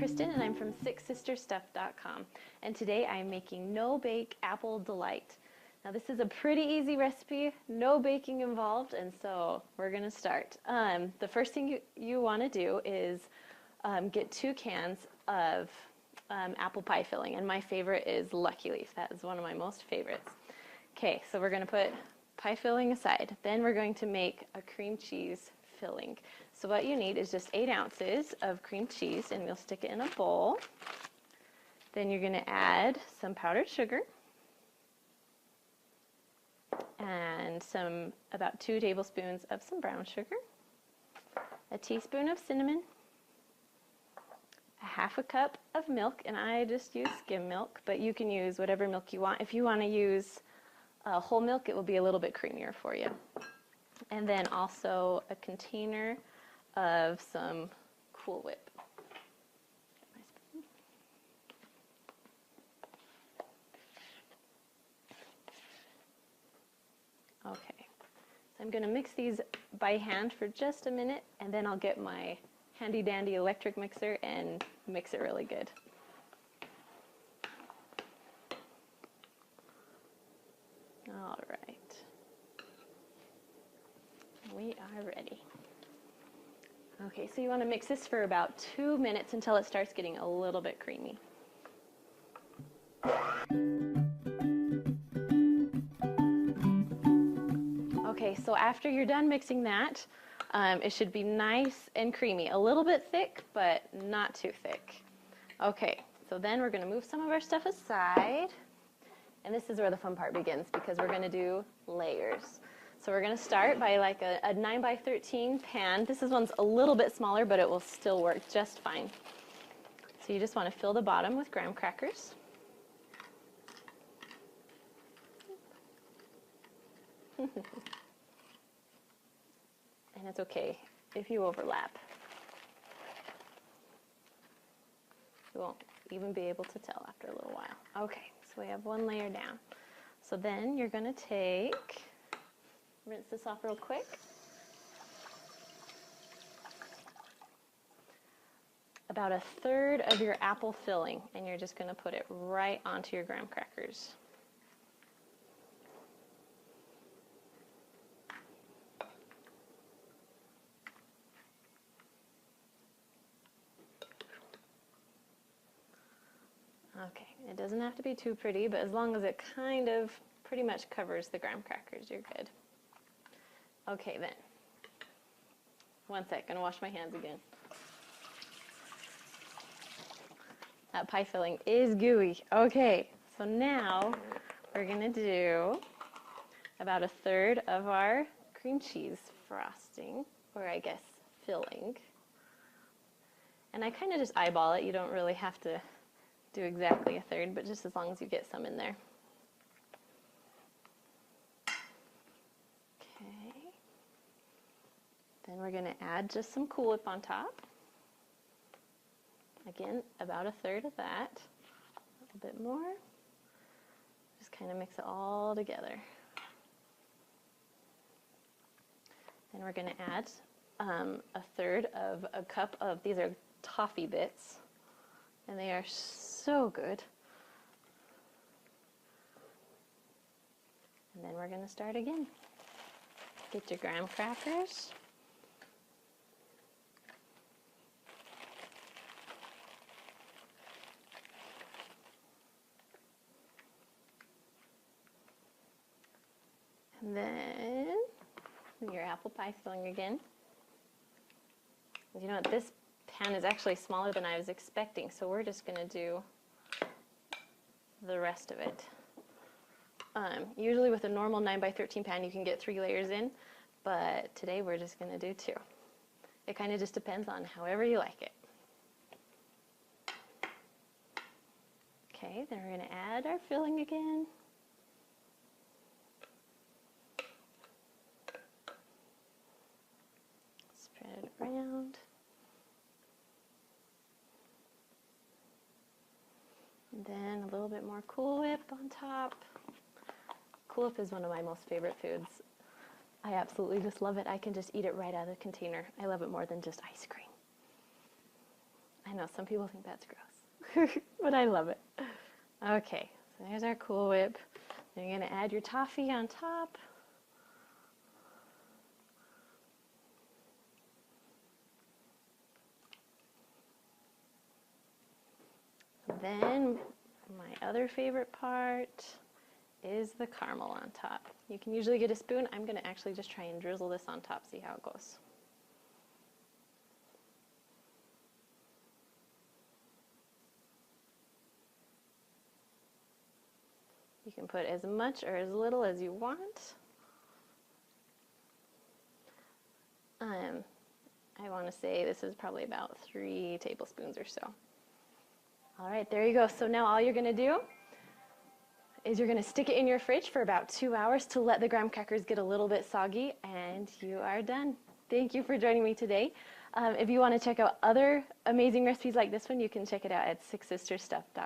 Kristen and I'm from SixSistersStuff.com, and today I'm making no-bake apple delight. Now this is a pretty easy recipe, no baking involved, and so we're going to start. The first thing you want to do is get 2 cans of apple pie filling, and my favorite is Lucky Leaf. That is one of my most favorites. Okay, so we're going to put pie filling aside. Then we're going to make a cream cheese filling. So what you need is just 8 ounces of cream cheese, and you'll stick it in a bowl. Then you're going to add some powdered sugar and about 2 tablespoons of some brown sugar, a teaspoon of cinnamon, a half a cup of milk, and I just use skim milk, but you can use whatever milk you want. If you want to use whole milk, it will be a little bit creamier for you. And then also a container of some Cool Whip. Okay, so I'm going to mix these by hand for just a minute, and then I'll get my handy dandy electric mixer and mix it really good. All right, we are ready. Okay, so you want to mix this for about 2 minutes until it starts getting a little bit creamy. Okay, so after you're done mixing that, it should be nice and creamy. A little bit thick, but not too thick. Okay, so then we're going to move some of our stuff aside. And this is where the fun part begins, because we're going to do layers. So we're going to start by like a 9x13 pan. This one's a little bit smaller, but it will still work just fine. So you just want to fill the bottom with graham crackers. And it's okay if you overlap. You won't even be able to tell after a little while. Okay, so we have 1 layer down. So then you're going to rinse this off real quick. About 1/3 of your apple filling, and you're just going to put it right onto your graham crackers. Okay, it doesn't have to be too pretty, but as long as it kind of pretty much covers the graham crackers, you're good. Okay then, 1 sec, gonna wash my hands again. That pie filling is gooey. Okay, so now we're gonna do about 1/3 of our cream cheese frosting, or I guess filling. And I kind of just eyeball it. You don't really have to do exactly 1/3, but just as long as you get some in there. Okay. Then we're going to add just some Cool Whip on top. Again, about 1/3 of that. A little bit more. Just kind of mix it all together. Then we're going to add 1/3 of a cup of, these are toffee bits, and they are so good. And then we're going to start again. Get your graham crackers. And then your apple pie filling again. You know what, this pan is actually smaller than I was expecting, so we're just going to do the rest of it. Usually with a normal 9x13 pan you can get 3 layers in, but today we're just going to do 2. It kind of just depends on however you like it. Okay, then we're going to add our filling again. Spread it around. And then a little bit more Cool Whip on top. Cool Whip is one of my most favorite foods. I absolutely just love it. I can just eat it right out of the container. I love it more than just ice cream. know some people think that's gross, but I love it. Okay, so there's our Cool Whip. Then you're going to add your toffee on top. Then my other favorite part is the caramel on top. You can usually get a spoon. I'm going to actually just try and drizzle this on top, see how it goes. You can put as much or as little as you want. I want to say this is probably about 3 tablespoons or so. All right, there you go. So now all you're going to do is you're going to stick it in your fridge for about 2 hours to let the graham crackers get a little bit soggy, and you are done. Thank you for joining me today. If you want to check out other amazing recipes like this one, you can check it out at sixsistersstuff.com.